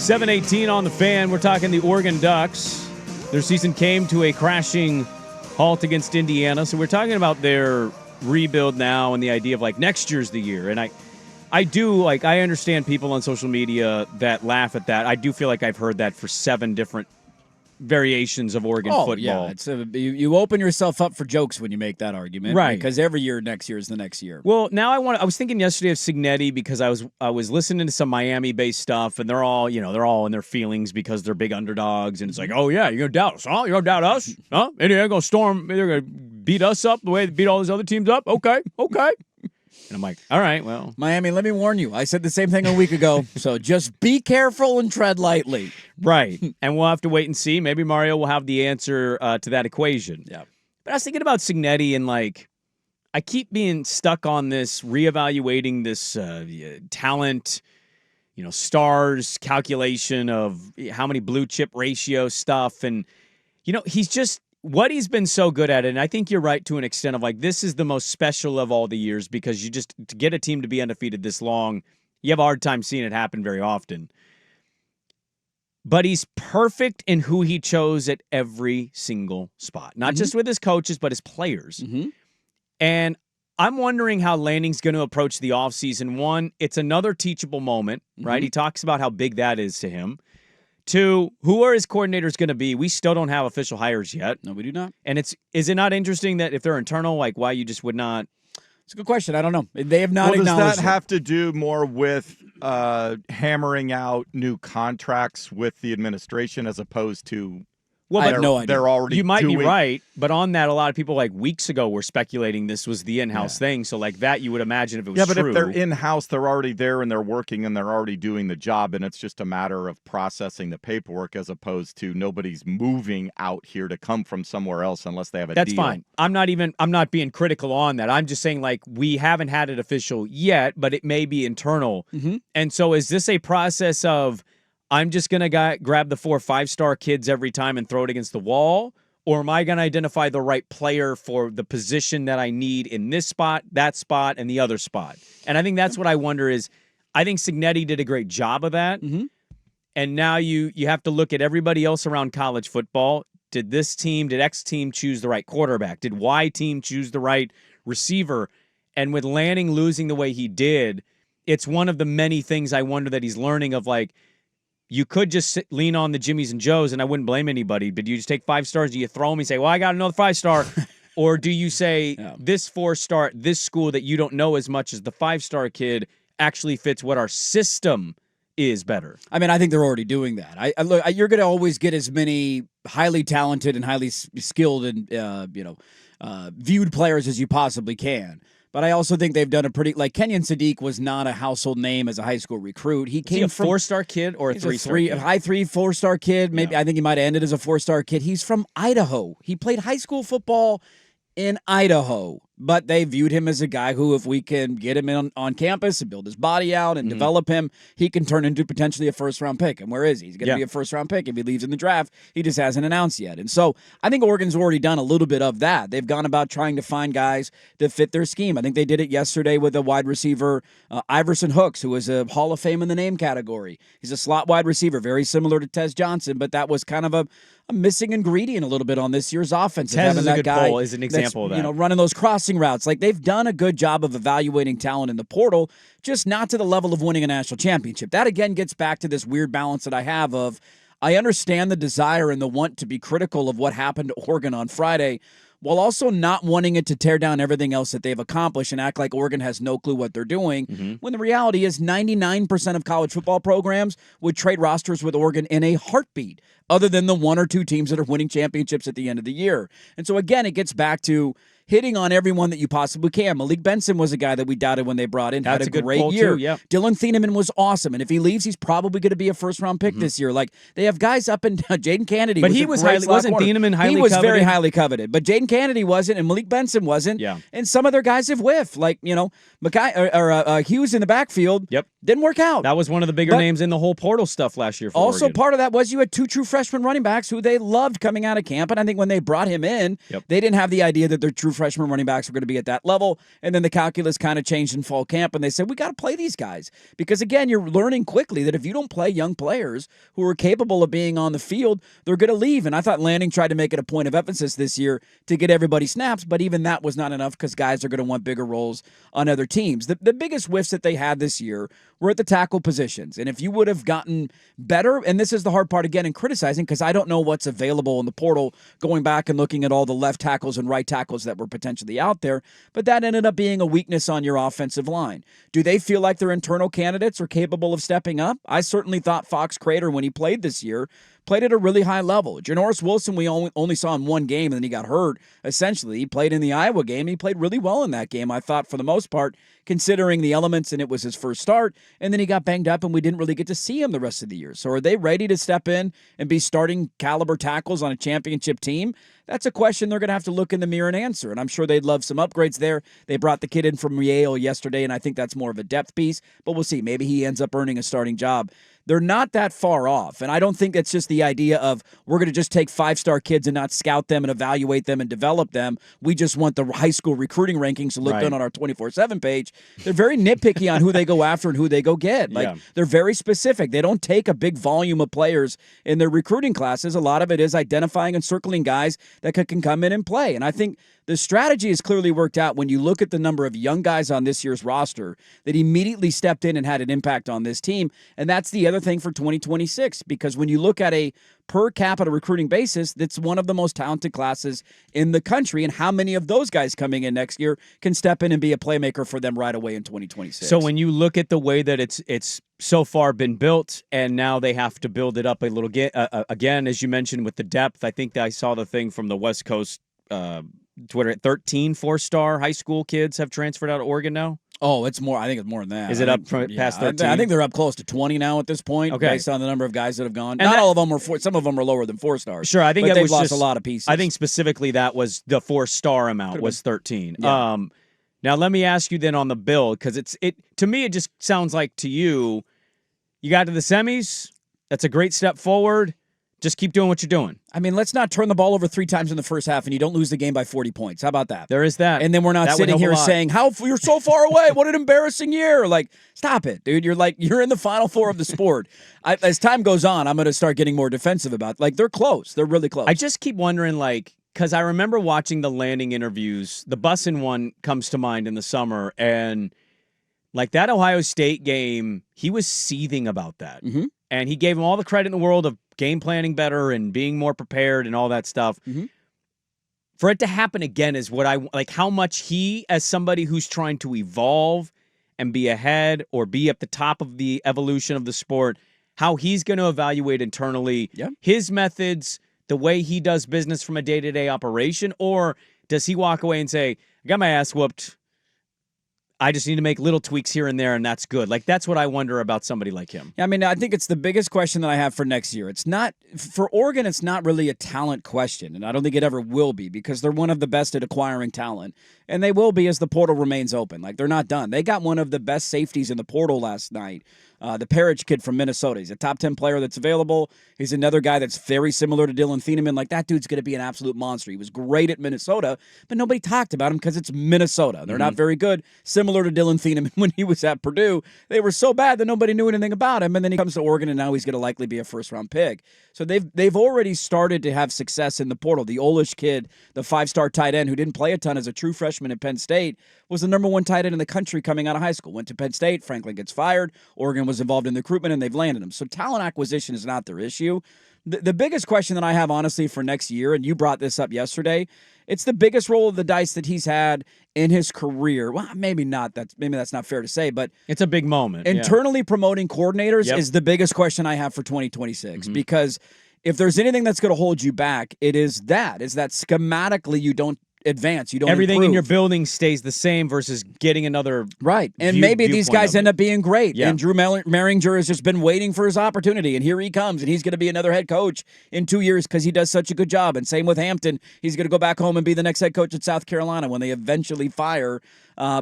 7:18 on the Fan. We're talking the Oregon Ducks. Their season came to a crashing halt against Indiana. So we're talking about their rebuild now and the idea of like next year's the year. And I understand people on social media that laugh at that. I do feel like I've heard that for 7 different variations of Oregon football. Yeah, it's you open yourself up for jokes when you make that argument, right? Because every year, next year is the next year. Well, now I was thinking yesterday of Cignetti because I was listening to some Miami-based stuff, and they're all in their feelings because they're big underdogs, and it's like, oh yeah, you're gonna doubt us, huh? You're gonna doubt us, huh? Indiana gonna storm, they're gonna beat us up the way they beat all these other teams up. Okay. And I'm like, all right, well. Miami, let me warn you. I said the same thing a week ago, so just be careful and tread lightly. Right. And we'll have to wait and see. Maybe Mario will have the answer to that equation. Yeah. But I was thinking about Cignetti, and like, I keep being stuck on this, reevaluating this talent, stars calculation of how many blue chip ratio stuff. And, he's just, what he's been so good at, and I think you're right to an extent of like, this is the most special of all the years because to get a team to be undefeated this long, you have a hard time seeing it happen very often. But he's perfect in who he chose at every single spot, not just with his coaches, but his players. Mm-hmm. And I'm wondering how Lanning's going to approach the offseason. 1, it's another teachable moment, right? He talks about how big that is to him. 2, who are his coordinators going to be? We still don't have official hires yet. No, we do not. And is it not interesting that if they're internal, like why you just would not? It's a good question. I don't know. They have not acknowledged does that have to do more with hammering out new contracts with the administration as opposed to? Well, I have no idea. They're already. You might be right, but on that, a lot of people like weeks ago were speculating this was the in-house thing. So like that, you would imagine if it was true. true. If they're in-house, they're already there and they're working and they're already doing the job, and it's just a matter of processing the paperwork as opposed to nobody's moving out here to come from somewhere else unless they have a deal. That's fine. I'm not being critical on that. I'm just saying like we haven't had it official yet, but it may be internal. Mm-hmm. And so is this a process of I'm just going to grab the 4 5-star kids every time and throw it against the wall? Or am I going to identify the right player for the position that I need in this spot, that spot, and the other spot? And I think that's what I wonder is I think Cignetti did a great job of that. Mm-hmm. And now you have to look at everybody else around college football. Did X team choose the right quarterback? Did Y team choose the right receiver? And with Lanning losing the way he did, it's one of the many things I wonder that he's learning of like, you could just lean on the Jimmies and Joes, and I wouldn't blame anybody, but do you just take 5 stars? Do you throw them and say, well, I got another 5-star? Or do you say this 4-star at this school that you don't know as much as the 5-star kid actually fits what our system is better? I mean, I think they're already doing that. Look, you're going to always get as many highly talented and highly skilled and viewed players as you possibly can. But I also think they've done like Kenyon Sadiq was not a household name as a high school recruit. He came from a 4-star kid or a 3-star kid? A high 3, 4-star kid. Maybe I think he might have ended as a 4-star kid. He's from Idaho. He played high school football in Idaho. But they viewed him as a guy who, if we can get him on campus and build his body out and develop him, he can turn into potentially a first-round pick. And where is he? He's going to be a first-round pick if he leaves in the draft. He just hasn't announced yet. And so I think Oregon's already done a little bit of that. They've gone about trying to find guys that fit their scheme. I think they did it yesterday with a wide receiver, Iverson Hooks, who was a Hall of Fame in the name category. He's a slot wide receiver, very similar to Tez Johnson, but that was kind of a missing ingredient a little bit on this year's offense. Tez is that a good guy pull, is an example of that. Running those crossing routes. Like they've done a good job of evaluating talent in the portal, just not to the level of winning a national championship. That again gets back to this weird balance that I have of I understand the desire and the want to be critical of what happened to Oregon on Friday, while also not wanting it to tear down everything else that they've accomplished and act like Oregon has no clue what they're doing, when the reality is 99% of college football programs would trade rosters with Oregon in a heartbeat, other than the 1 or 2 teams that are winning championships at the end of the year. And so, again, it gets back to hitting on everyone that you possibly can. Malik Benson was a guy that we doubted when they brought in. That's had a good great year. Too, yeah. Dylan Thieneman was awesome. And if he leaves, he's probably going to be a first-round pick this year. Like, they have guys up and down. Jaden Kennedy but was he was highly, wasn't Thieneman highly coveted? He was very highly coveted. But Jaden Kennedy wasn't, and Malik Benson wasn't. Yeah. And some other guys have whiffed. Like, Hughes in the backfield. Yep. Didn't work out. That was one of the bigger names in the whole portal stuff last year for also, Oregon. part of that was you had 2 true freshman running backs who they loved coming out of camp. And I think when they brought him in, they didn't have the idea that their true freshman running backs were going to be at that level. And then the calculus kind of changed in fall camp, and they said, we got to play these guys. Because, again, you're learning quickly that if you don't play young players who are capable of being on the field, they're going to leave. And I thought Lanning tried to make it a point of emphasis this year to get everybody snaps, but even that was not enough because guys are going to want bigger roles on other teams. The biggest whiffs that they had this year were at the tackle positions. And if you would have gotten better, and this is the hard part again in criticizing because I don't know what's available in the portal, going back and looking at all the left tackles and right tackles that were potentially out there, but that ended up being a weakness on your offensive line. Do they feel like their internal candidates are capable of stepping up? I certainly thought Fox Crater, when he played this year, played at a really high level. Janoris Wilson, we only saw in one game, and then he got hurt, essentially. He played in the Iowa game, and he played really well in that game, I thought, for the most part, considering the elements, and it was his first start, and then he got banged up, and we didn't really get to see him the rest of the year. So are they ready to step in and be starting caliber tackles on a championship team? That's a question they're going to have to look in the mirror and answer, and I'm sure they'd love some upgrades there. They brought the kid in from Yale yesterday, and I think that's more of a depth piece, but we'll see. Maybe he ends up earning a starting job. They're not that far off, and I don't think it's just the idea of we're going to just take five-star kids and not scout them and evaluate them and develop them. We just want the high school recruiting rankings to look good on our 24/7 page. They're very nitpicky on who they go after and who they go get. They're very specific. They don't take a big volume of players in their recruiting classes. A lot of it is identifying and circling guys that can come in and play, and I think the strategy has clearly worked out when you look at the number of young guys on this year's roster that immediately stepped in and had an impact on this team. And that's the other thing for 2026, because when you look at a per capita recruiting basis, that's one of the most talented classes in the country. And how many of those guys coming in next year can step in and be a playmaker for them right away in 2026? So when you look at the way that it's so far been built, and now they have to build it up a little again, as you mentioned, with the depth, I think that I saw the thing from the West Coast Twitter at 13 four-star high school kids have transferred out of Oregon now. Oh, it's more. I think it's more than that. Is it up past 13? I think they're up close to 20 now at this point, based on the number of guys that have gone. And Not all of them are four. Some of them are lower than 4 stars. Sure, I think but that they've was lost a lot of pieces. I think specifically that was the 4-star amount was 13. Yeah. Now let me ask you then on the build, because it to me it just sounds like to you got to the semis. That's a great step forward. Just keep doing what you're doing. I mean, let's not turn the ball over 3 times in the first half and you don't lose the game by 40 points. How about that? There is that. And then we're not sitting here saying, you're so far away. What an embarrassing year. Like, stop it, dude. You're in the Final Four of the sport. As time goes on, I'm going to start getting more defensive about it. Like, they're close. They're really close. I just keep wondering, because I remember watching the Lanning interviews. The Bussin one comes to mind in the summer, and that Ohio State game, he was seething about that. Mm-hmm. And he gave him all the credit in the world of game planning better and being more prepared and all that stuff. Mm-hmm. For it to happen again is what how much he, as somebody who's trying to evolve and be ahead or be at the top of the evolution of the sport, how he's going to evaluate internally his methods, the way he does business from a day-to-day operation, or does he walk away and say, I got my ass whooped, I just need to make little tweaks here and there, and that's good. That's what I wonder about somebody like him. I mean, I think it's the biggest question that I have for next year. It's not, for Oregon, it's not really a talent question, and I don't think it ever will be, because they're one of the best at acquiring talent, and they will be as the portal remains open. They're not done. They got one of the best safeties in the portal last night. The Parrish kid from Minnesota. He's a top 10 player that's available. He's another guy that's very similar to Dylan Thieneman. That dude's going to be an absolute monster. He was great at Minnesota, but nobody talked about him because it's Minnesota. They're not very good. Similar to Dylan Thieneman when he was at Purdue. They were so bad that nobody knew anything about him, and then he comes to Oregon, and now he's going to likely be a first-round pick. So they've already started to have success in the portal. The Olish kid, the 5-star tight end who didn't play a ton as a true freshman at Penn State, was the number 1 tight end in the country coming out of high school. Went to Penn State. Franklin gets fired. Oregon was involved in the recruitment, and they've landed him. So talent acquisition is not their issue. The biggest question that I have, honestly, for next year, and you brought this up yesterday, it's the biggest roll of the dice that he's had in his career. Well, maybe not. Maybe that's not fair to say, but it's a big moment. Internally promoting coordinators is the biggest question I have for 2026, because if there's anything that's going to hold you back, is that schematically you don't advance. You don't Everything improve. in your building stays the same versus getting another And maybe these guys end up up being great. And Drew Maringer has just been waiting for his opportunity, and here he comes, and he's going to be another head coach in 2 years because he does such a good job. And same with Hampton. He's going to go back home and be the next head coach at South Carolina when they eventually fire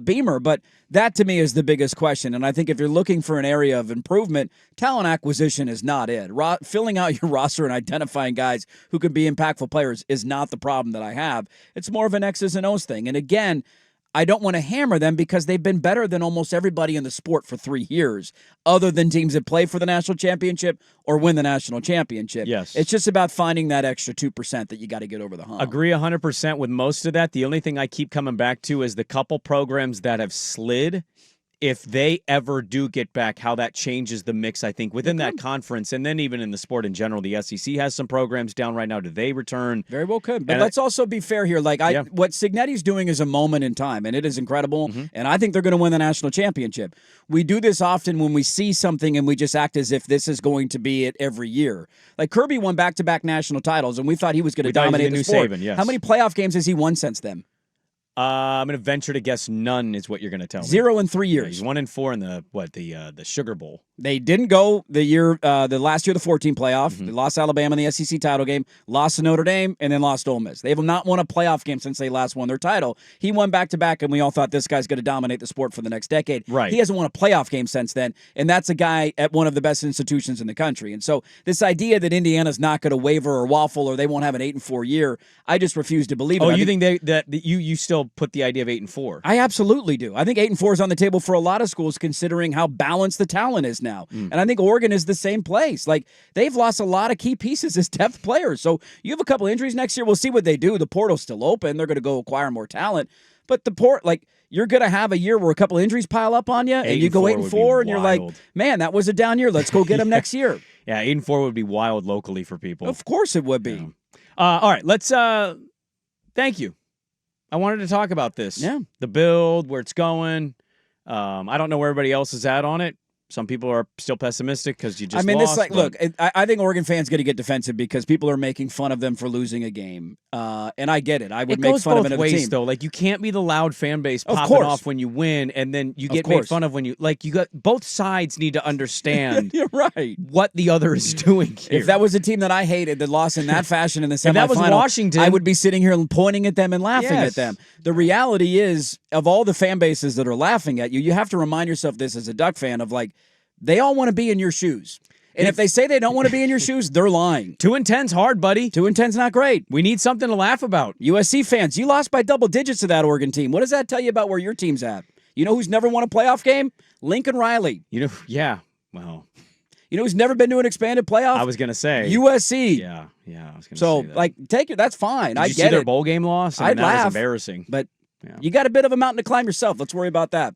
Beamer. But that, to me, is the biggest question. And I think if you're looking for an area of improvement, talent acquisition is not it. Filling out your roster and identifying guys who could be impactful players is not the problem that I have. It's more of an X's and O's thing. And again, I don't want to hammer them because they've been better than almost everybody in the sport for 3 years, other than teams that play for the national championship or win the national championship. Yes. It's just about finding that extra 2% that you got to get over the hump. Agree 100% with most of that. The only thing I keep coming back to is the couple programs that have slid. If they ever do get back, how that changes the mix, I think, within that conference. And then even in the sport in general, the SEC has some programs down right now. Do they return? Very well could. But let's also be fair here. What Cignetti's doing is a moment in time, and it is incredible. And I think they're going to win the national championship. We do this often when we see something and we just act as if this is going to be it every year. Like Kirby won back-to-back national titles, and we thought he was going to dominate the sport. Saban, yes. How many playoff games has he won since then? I'm going to venture to guess none is what you're going to tell me. 0 in 3 years. He's 1-4 in the Sugar Bowl. They didn't go the last year, the 14 playoff. They lost Alabama in the SEC title game, lost to Notre Dame, and then lost to Ole Miss. They have not won a playoff game since they last won their title. He won back-to-back, and we all thought this guy's going to dominate the sport for the next decade. Right. He hasn't won a playoff game since then, and that's a guy at one of the best institutions in the country. And so this idea that Indiana's not going to waver or waffle or they won't have an 8-4 year, I just refuse to believe it. Oh, you think you still put the idea of 8-4? I absolutely do. I think 8-4 is on the table for a lot of schools considering how balanced the talent is now. And I think Oregon is the same place. Like, they've lost a lot of key pieces as depth players. So you have a couple injuries next year. We'll see what they do. The portal's still open. They're going to go acquire more talent. But you're going to have a year where a couple injuries pile up on you, and you go 8-4, and you're like, man, that was a down year. Let's go get them next year. Yeah, 8-4 would be wild locally for people. Of course it would be. Yeah. All right, let's thank you. I wanted to talk about this. Yeah. The build, where it's going. I don't know where everybody else is at on it. Some people are still pessimistic because you just lost. Look, I think Oregon fans going to get defensive because people are making fun of them for losing a game. And I get it. I would make fun of another team. It goes both ways, though. Like, you can't be the loud fan base popping off when you win, and then you get made fun of when you, you got, both sides need to understand You're right. what the other is doing here. If that was a team that I hated that lost in that fashion in the semifinal, if that was Washington, I would be sitting here pointing at them and laughing at them. The reality is, of all the fan bases that are laughing at you, you have to remind yourself this as a Duck fan of, they all want to be in your shoes. And if they say they don't want to be in your shoes, they're lying. 2-10's hard, buddy. 2-10's not great. We need something to laugh about. USC fans, you lost by double digits to that Oregon team. What does that tell you about where your team's at? You know who's never won a playoff game? Lincoln Riley. Yeah. Well, you know who's never been to an expanded playoff? I was going to say. USC. Yeah, I was going to say that. take it. That's fine. Did you see their bowl game loss? I'd laugh. That was embarrassing. But you got a bit of a mountain to climb yourself. Let's worry about that.